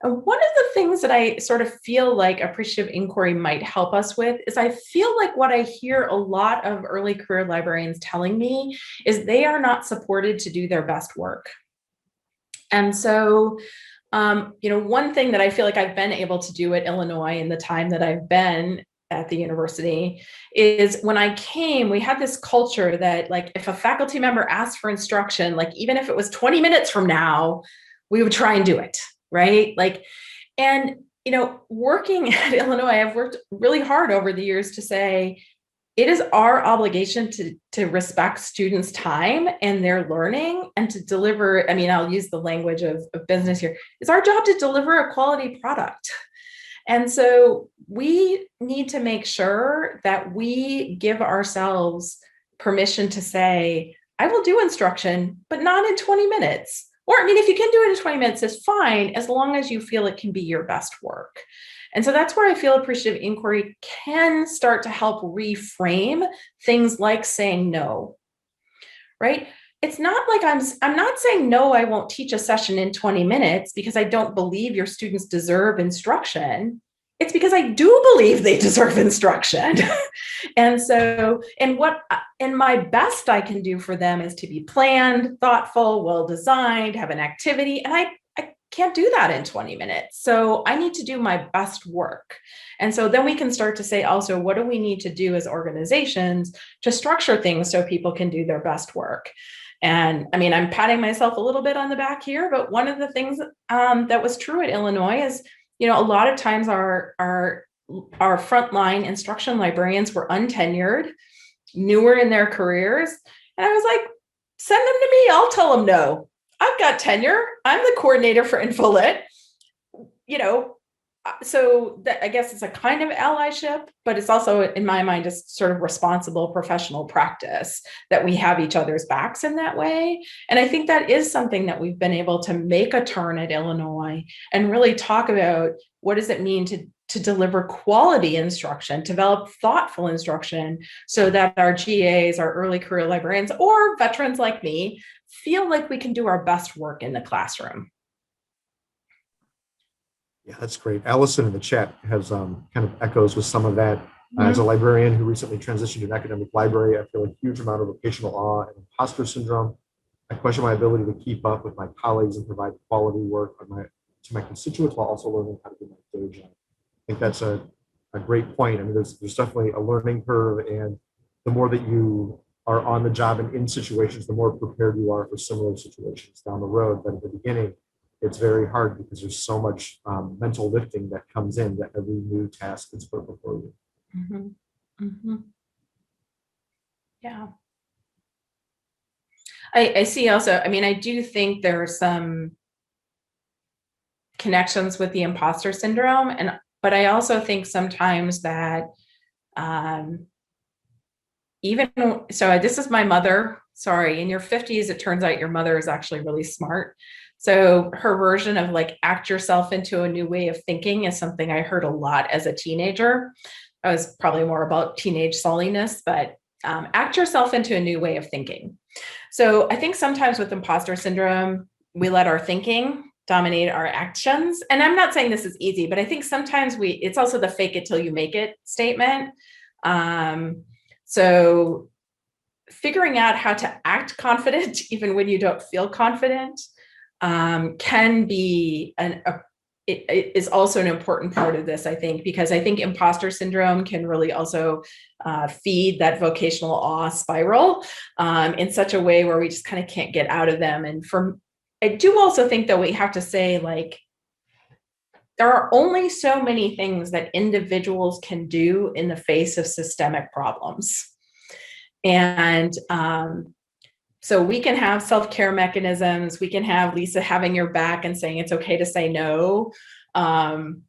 And one of the things that I sort of feel like appreciative inquiry might help us with is I feel like what I hear a lot of early career librarians telling me is they are not supported to do their best work. And so, one thing that I feel like I've been able to do at Illinois in the time that I've been at the university is when I came, we had this culture that, like, if a faculty member asked for instruction, like even if it was 20 minutes from now, we would try and do it. Right? Like, and, working at Illinois, I've worked really hard over the years to say, it is our obligation to respect students' time and their learning and to deliver. I mean, I'll use the language of business here. It's our job to deliver a quality product. And so we need to make sure that we give ourselves permission to say, I will do instruction, but not in 20 minutes. Or, I mean, if you can do it in 20 minutes, it's fine, as long as you feel it can be your best work. And so that's where I feel appreciative inquiry can start to help reframe things like saying no, right? It's not like I'm not saying, no, I won't teach a session in 20 minutes because I don't believe your students deserve instruction. It's because I do believe they deserve instruction. And so, and my best I can do for them is to be planned, thoughtful, well-designed, have an activity. And I can't do that in 20 minutes. So I need to do my best work. And so then we can start to say also, what do we need to do as organizations to structure things so people can do their best work? And I mean, I'm patting myself a little bit on the back here, but one of the things that was true at Illinois is, a lot of times our frontline instruction librarians were untenured, newer in their careers. And I was like, send them to me. I'll tell them no. I've got tenure. I'm the coordinator for InfoLit. So that, I guess it's a kind of allyship, but it's also, in my mind, a sort of responsible professional practice that we have each other's backs in that way. And I think that is something that we've been able to make a turn at Illinois and really talk about what does it mean to deliver quality instruction, develop thoughtful instruction so that our GAs, our early career librarians, or veterans like me feel like we can do our best work in the classroom. Yeah, that's great. Allison in the chat has kind of echoes with some of that. As a librarian who recently transitioned to an academic library, I feel a huge amount of vocational awe and imposter syndrome. I question my ability to keep up with my colleagues and provide quality work to my constituents while also learning how to do my day job. I think that's a great point. I mean, there's definitely a learning curve, and the more that you are on the job and in situations, the more prepared you are for similar situations down the road. But at the beginning, it's very hard because there's so much mental lifting that comes in that every new task is put before you. Mm-hmm. Mm-hmm. Yeah. I see also, I mean, I do think there are some connections with the imposter syndrome, but I also think sometimes that this is my mother. Sorry, in your 50s, it turns out your mother is actually really smart. So her version of like act yourself into a new way of thinking is something I heard a lot as a teenager. I was probably more about teenage sulliness, but act yourself into a new way of thinking. So I think sometimes with imposter syndrome, we let our thinking dominate our actions. And I'm not saying this is easy, but I think sometimes it's also the fake it till you make it statement. So figuring out how to act confident, even when you don't feel confident, can be it is also an important part of this, I think, because I think imposter syndrome can really also feed that vocational awe spiral in such a way where we just kind of can't get out of them. And I do also think that we have to say, like, there are only so many things that individuals can do in the face of systemic problems. And so we can have self-care mechanisms. We can have Lisa having your back and saying it's okay to say no. But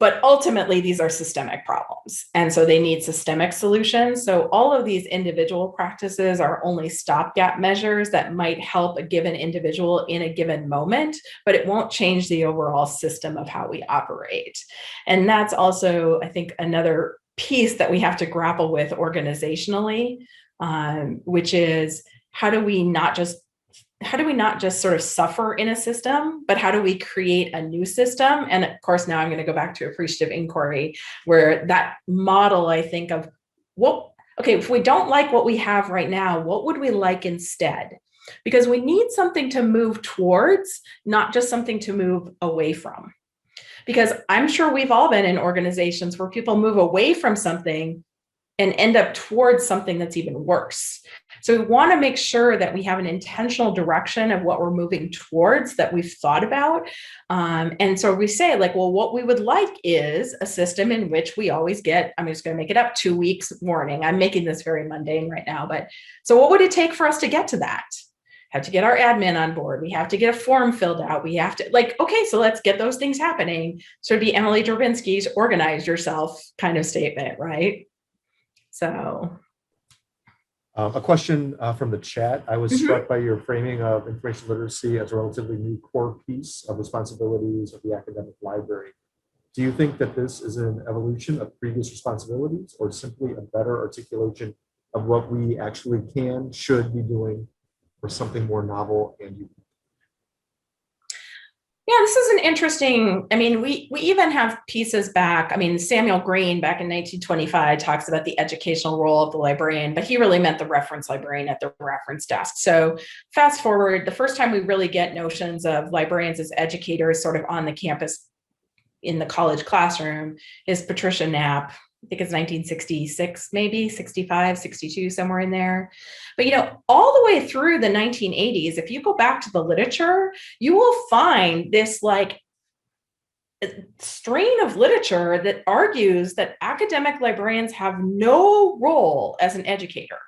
But ultimately, these are systemic problems. And so they need systemic solutions. So all of these individual practices are only stopgap measures that might help a given individual in a given moment, but it won't change the overall system of how we operate. And that's also, I think, another piece that we have to grapple with organizationally, which is how do we not just sort of suffer in a system, but how do we create a new system? And of course, now I'm going to go back to appreciative inquiry, where that model, I think of, okay, if we don't like what we have right now, what would we like instead? Because we need something to move towards, not just something to move away from. Because I'm sure we've all been in organizations where people move away from something and end up towards something that's even worse. So we want to make sure that we have an intentional direction of what we're moving towards that we've thought about. And so we say, like, well, what we would like is a system in which we always get, I'm just going to make it up, 2 weeks warning. I'm making this very mundane right now, but so what would it take for us to get to that? Have to get our admin on board. We have to get a form filled out. We have to, like, okay, so let's get those things happening. So it'd be Emily Drabinski's organize yourself kind of statement, right? So. A question from the chat. I was struck by your framing of information literacy as a relatively new core piece of responsibilities of the academic library. Do you think that this is an evolution of previous responsibilities or simply a better articulation of what we actually should be doing, or something more novel and unique? Yeah, this is an interesting, I mean, we even have pieces back. I mean, Samuel Green back in 1925 talks about the educational role of the librarian, but he really meant the reference librarian at the reference desk. So fast forward, the first time we really get notions of librarians as educators sort of on the campus in the college classroom is Patricia Knapp. I think it's 1966, maybe 65, 62, somewhere in there. But, all the way through the 1980s, if you go back to the literature, you will find this like strain of literature that argues that academic librarians have no role as an educator.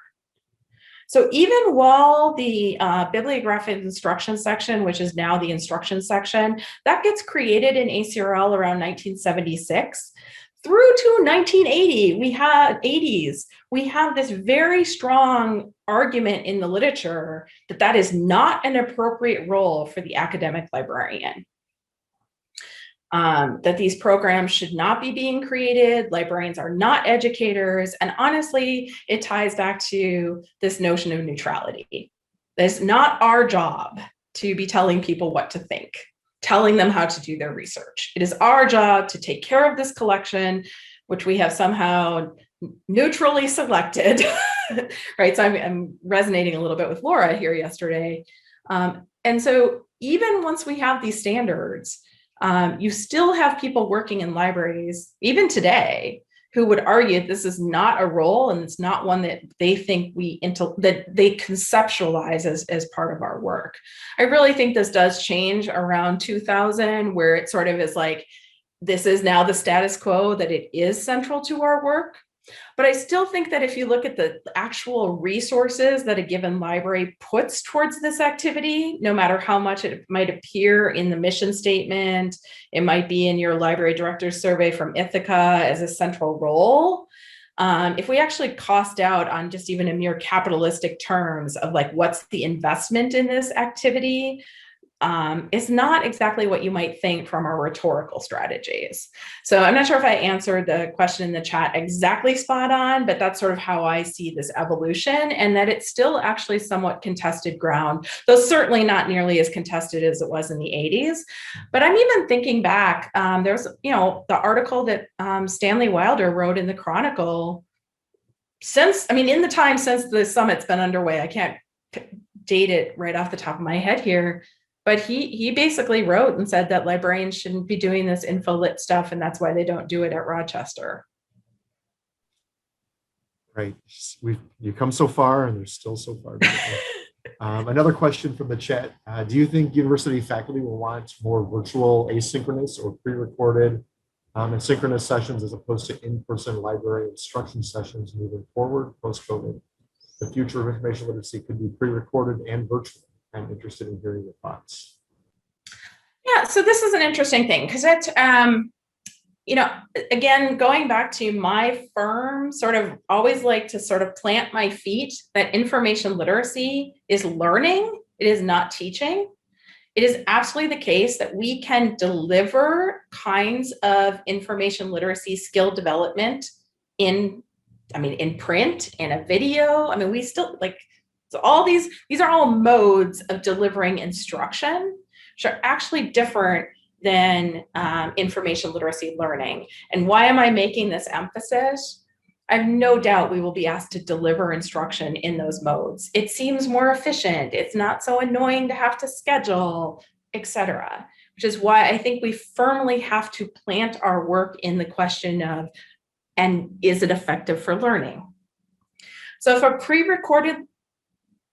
So even while the bibliographic instruction section, which is now the instruction section, that gets created in ACRL around 1976, through to 1980, we have this very strong argument in the literature that is not an appropriate role for the academic librarian. That these programs should not be being created. Librarians are not educators. And honestly, it ties back to this notion of neutrality. It's not our job to be telling people what to think, telling them how to do their research. It is our job to take care of this collection, which we have somehow neutrally selected, right? So I'm resonating a little bit with Laura here yesterday. And so even once we have these standards, you still have people working in libraries, even today, who would argue this is not a role and it's not one that they think that they conceptualize as part of our work. I really think this does change around 2000, where it sort of is like, this is now the status quo, that it is central to our work. But I still think that if you look at the actual resources that a given library puts towards this activity, no matter how much it might appear in the mission statement, it might be in your library director's survey from Ithaca as a central role. If we actually cost out on just even a mere capitalistic terms of like, what's the investment in this activity? Is not exactly what you might think from our rhetorical strategies. So I'm not sure if I answered the question in the chat exactly spot on, but that's sort of how I see this evolution, and that it's still actually somewhat contested ground, though certainly not nearly as contested as it was in the 80s. But I'm even thinking back, there's, the article that Stanley Wilder wrote in the Chronicle in the time since the summit's been underway. I can't date it right off the top of my head here. But he basically wrote and said that librarians shouldn't be doing this info-lit stuff, and that's why they don't do it at Rochester. Right. You come so far, and there's still so far. Another question from the chat. Do you think university faculty will want more virtual asynchronous or pre-recorded and synchronous sessions as opposed to in-person library instruction sessions moving forward post-COVID? The future of information literacy could be pre-recorded and virtual. I'm interested in hearing your thoughts. Yeah, so this is an interesting thing because you know, again, going back to my firm, sort of always like to sort of plant my feet that information literacy is learning, it is not teaching. It is absolutely the case that we can deliver kinds of information literacy skill development in, I mean, in print, in a video. I mean, we still like, so all these are all modes of delivering instruction, which are actually different than information literacy learning. And why am I making this emphasis? I have no doubt we will be asked to deliver instruction in those modes. It seems more efficient. It's not so annoying to have to schedule, etc. Which is why I think we firmly have to plant our work in the question of, and is it effective for learning? So if a pre-recorded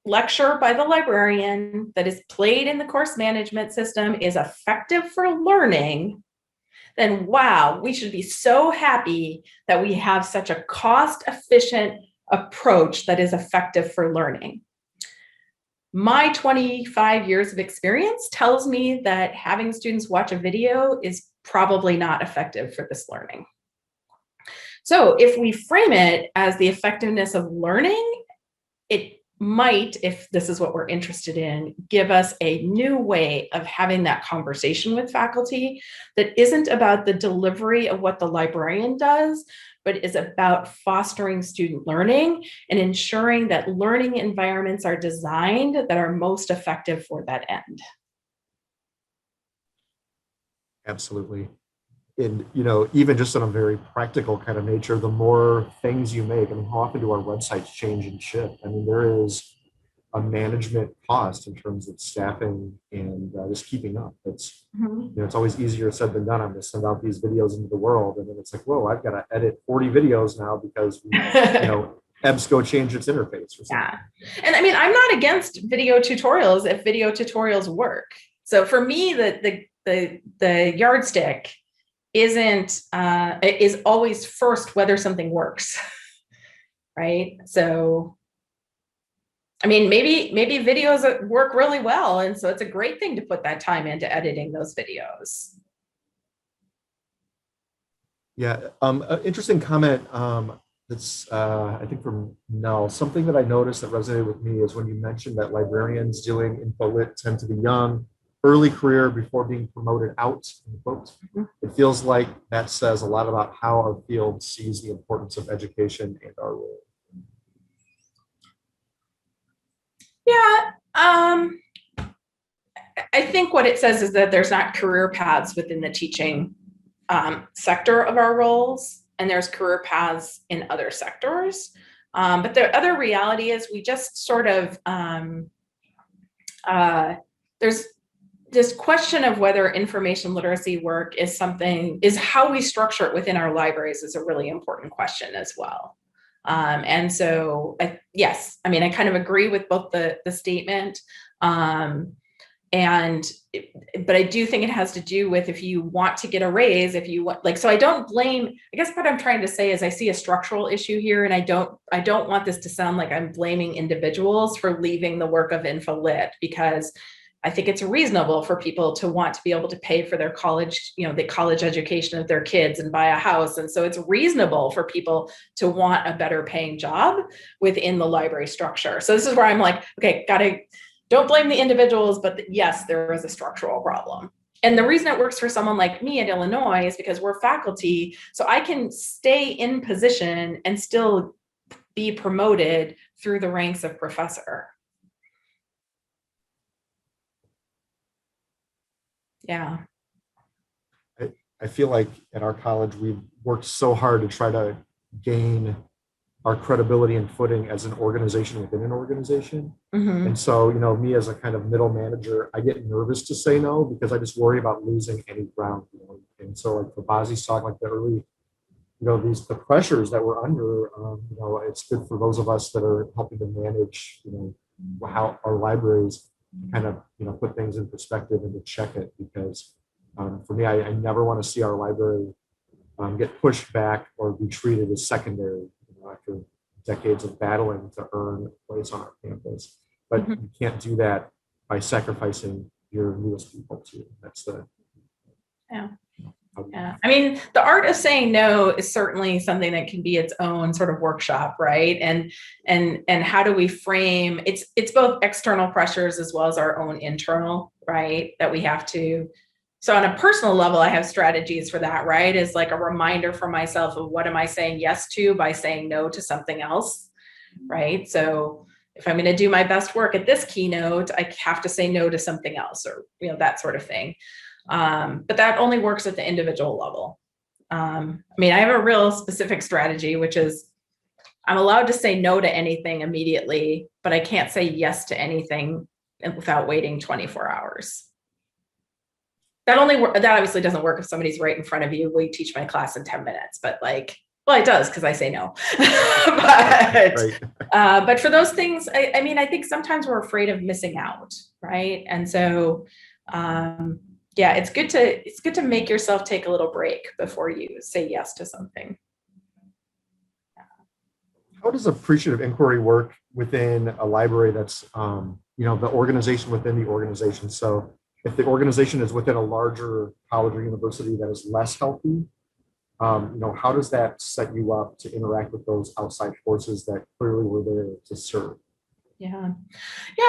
lecture by the librarian that is played in the course management system is effective for learning, then wow, we should be so happy that we have such a cost-efficient approach that is effective for learning. My 25 years of experience tells me that having students watch a video is probably not effective for this learning. So if we frame it as the effectiveness of learning, it might, if this is what we're interested in, give us a new way of having that conversation with faculty that isn't about the delivery of what the librarian does, but is about fostering student learning and ensuring that learning environments are designed that are most effective for that end. Absolutely. And, you know, even just on a very practical kind of nature, the more things you make, I mean, how often do our websites change and shift? I mean, there is a management cost in terms of staffing and just keeping up. It's, you know, it's always easier said than done. I'm going to send out these videos into the world. And then it's like, whoa, I've got to edit 40 videos now because, you know, EBSCO changed its interface or something. Yeah. And I mean, I'm not against video tutorials if video tutorials work. So for me, the yardstick isn't is always first whether something works, right? So I mean, maybe videos work really well, and so it's a great thing to put that time into editing those videos. Yeah, interesting comment. That's I think from Nell. Something that I noticed that resonated with me is when you mentioned that librarians doing info lit tend to be young, early career before being promoted out. It feels like that says a lot about how our field sees the importance of education and our role. Yeah, I think what it says is that there's not career paths within the teaching sector of our roles, and there's career paths in other sectors. But the other reality is we just sort of, there's this question of whether information literacy work is how we structure it within our libraries is a really important question as well. And so, yes, I mean, I kind of agree with both the statement, but I do think it has to do with if you want to get a raise, if you want, like, so I don't blame, I guess what I'm trying to say is I see a structural issue here, and I don't want this to sound like I'm blaming individuals for leaving the work of InfoLit, because I think it's reasonable for people to want to be able to pay for their college, you know, the college education of their kids and buy a house. And so it's reasonable for people to want a better paying job within the library structure. So this is where I'm like, okay, don't blame the individuals, but yes, there is a structural problem. And the reason it works for someone like me at Illinois is because we're faculty, so I can stay in position and still be promoted through the ranks of professor. Yeah. I feel like at our college, we've worked so hard to try to gain our credibility and footing as an organization within an organization. And so, you know, me as a kind of middle manager, I get nervous to say no because I just worry about losing any ground. You know? And so, like for Bozzy's talk, like the early, you know, the pressures that we're under, you know, it's good for those of us that are helping to manage, you know, how our libraries kind of, you know, put things in perspective and to check it, because for me, I never want to see our library get pushed back or be treated as secondary, you know, after decades of battling to earn a place on our campus. But you can't do that by sacrificing your newest people too. That's the Yeah, I mean, the art of saying no is certainly something that can be its own sort of workshop, right? And how do we frame it's both external pressures as well as our own internal, right? That we have to. So on a personal level, I have strategies for that, right? Is like a reminder for myself of what am I saying yes to by saying no to something else, right? So if I'm going to do my best work at this keynote, I have to say no to something else, or that sort of thing. But that only works at the individual level. I mean, I have a real specific strategy, which is I'm allowed to say no to anything immediately, but I can't say yes to anything without waiting 24 hours. That obviously doesn't work if somebody's right in front of you. We teach my class in 10 minutes, but well, it does because I say no. But for those things, I mean, I think sometimes we're afraid of missing out, right? And so, yeah, it's good to make yourself take a little break before you say yes to something. How does appreciative inquiry work within a library that's, the organization within the organization? So if the organization is within a larger college or university that is less healthy, how does that set you up to interact with those outside forces that clearly were there to serve? Yeah.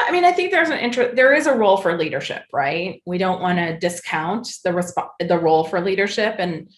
I mean, I think there is a role for leadership, right? We don't want to discount the role for leadership and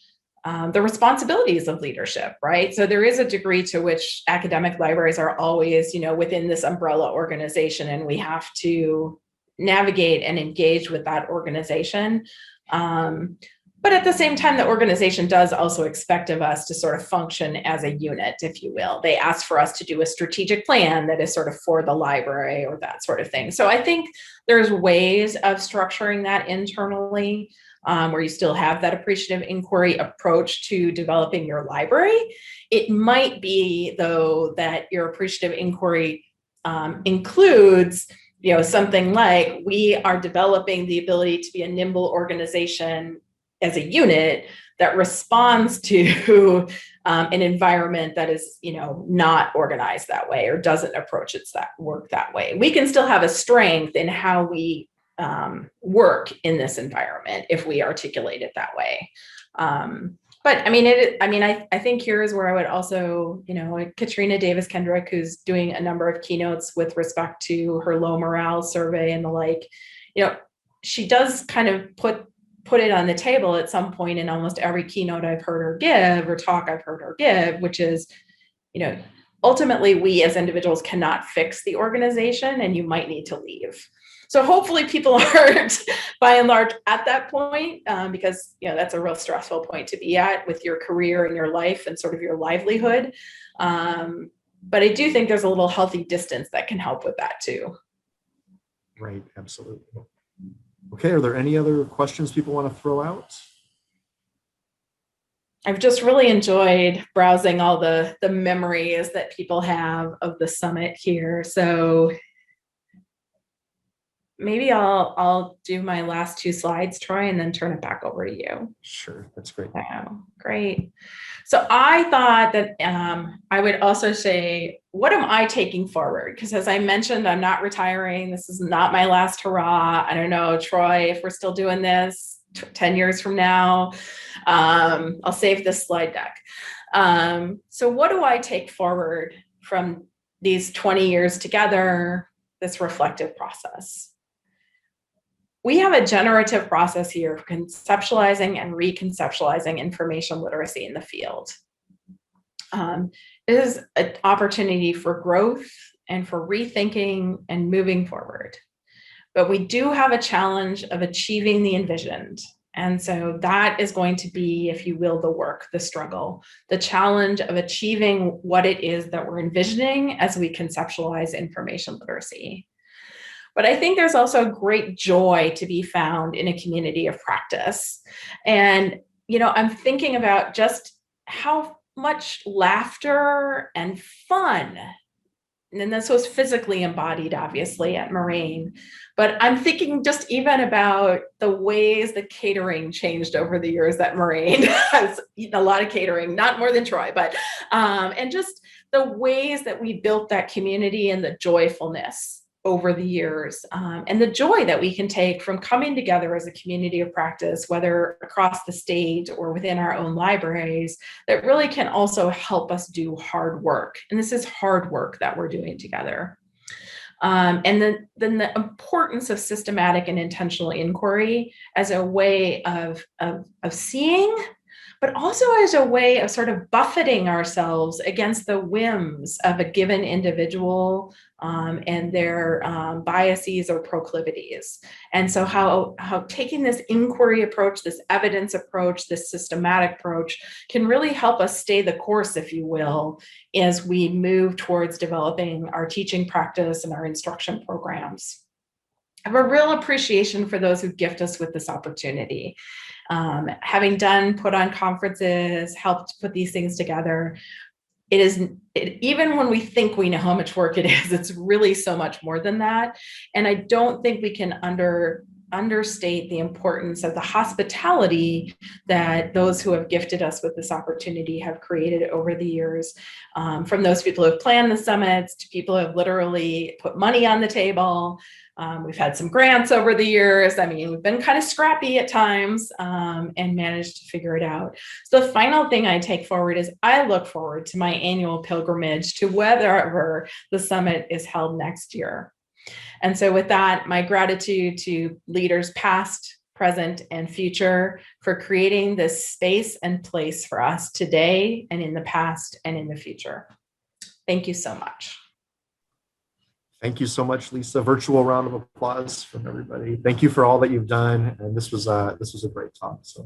the responsibilities of leadership, right? So there is a degree to which academic libraries are always, within this umbrella organization, and we have to navigate and engage with that organization. But at the same time, the organization does also expect of us to sort of function as a unit, if you will. They ask for us to do a strategic plan that is sort of for the library or that sort of thing. So I think there's ways of structuring that internally, where you still have that appreciative inquiry approach to developing your library. It might be, though, that your appreciative inquiry includes something like, we are developing the ability to be a nimble organization as a unit that responds to an environment that is, not organized that way or doesn't approach work that way. We can still have a strength in how we work in this environment if we articulate it that way. But I mean, I think here is where I would also, Katrina Davis Kendrick, who's doing a number of keynotes with respect to her low morale survey and the like, she does kind of put it on the table at some point in almost every keynote I've heard her give or talk I've heard her give, which is, ultimately we as individuals cannot fix the organization and you might need to leave. So hopefully people aren't by and large at that point, because that's a real stressful point to be at with your career and your life and sort of your livelihood. But I do think there's a little healthy distance that can help with that too. Right, absolutely. Okay, are there any other questions people want to throw out? I've just really enjoyed browsing all the memories that people have of the summit here. So maybe I'll do my last two slides, Troy, and then turn it back over to you. Sure, that's great. Oh, great. So I thought that I would also say, what am I taking forward? Because as I mentioned, I'm not retiring. This is not my last hurrah. I don't know, Troy, if we're still doing this 10 years from now. I'll save this slide deck. So what do I take forward from these 20 years together, this reflective process? We have a generative process here for conceptualizing and reconceptualizing information literacy in the field. It is an opportunity for growth and for rethinking and moving forward. But we do have a challenge of achieving the envisioned. And so that is going to be, if you will, the work, the struggle, the challenge of achieving what it is that we're envisioning as we conceptualize information literacy. But I think there's also great joy to be found in a community of practice. And, I'm thinking about just how much laughter and fun, and this was physically embodied, obviously, at Moraine, but I'm thinking just even about the ways that catering changed over the years that Moraine has eaten a lot of catering, not more than Troy, but, and just the ways that we built that community and the joyfulness over the years, and the joy that we can take from coming together as a community of practice, whether across the state or within our own libraries, that really can also help us do hard work. And this is hard work that we're doing together. And then the importance of systematic and intentional inquiry as a way of seeing, but also as a way of sort of buffeting ourselves against the whims of a given individual and their biases or proclivities. And so how taking this inquiry approach, this evidence approach, this systematic approach can really help us stay the course, if you will, as we move towards developing our teaching practice and our instruction programs. I have a real appreciation for those who gift us with this opportunity. Having put on conferences, helped put these things together, even when we think we know how much work it is, it's really so much more than that. And I don't think we can understate the importance of the hospitality that those who have gifted us with this opportunity have created over the years. From those people who have planned the summits to people who have literally put money on the table. We've had some grants over the years. I mean, we've been kind of scrappy at times and managed to figure it out. So the final thing I take forward is I look forward to my annual pilgrimage to wherever the summit is held next year. And so with that, my gratitude to leaders past, present, and future for creating this space and place for us today and in the past and in the future. Thank you so much. Thank you so much, Lisa. Virtual round of applause from everybody. Thank you for all that you've done. And this was a great talk. So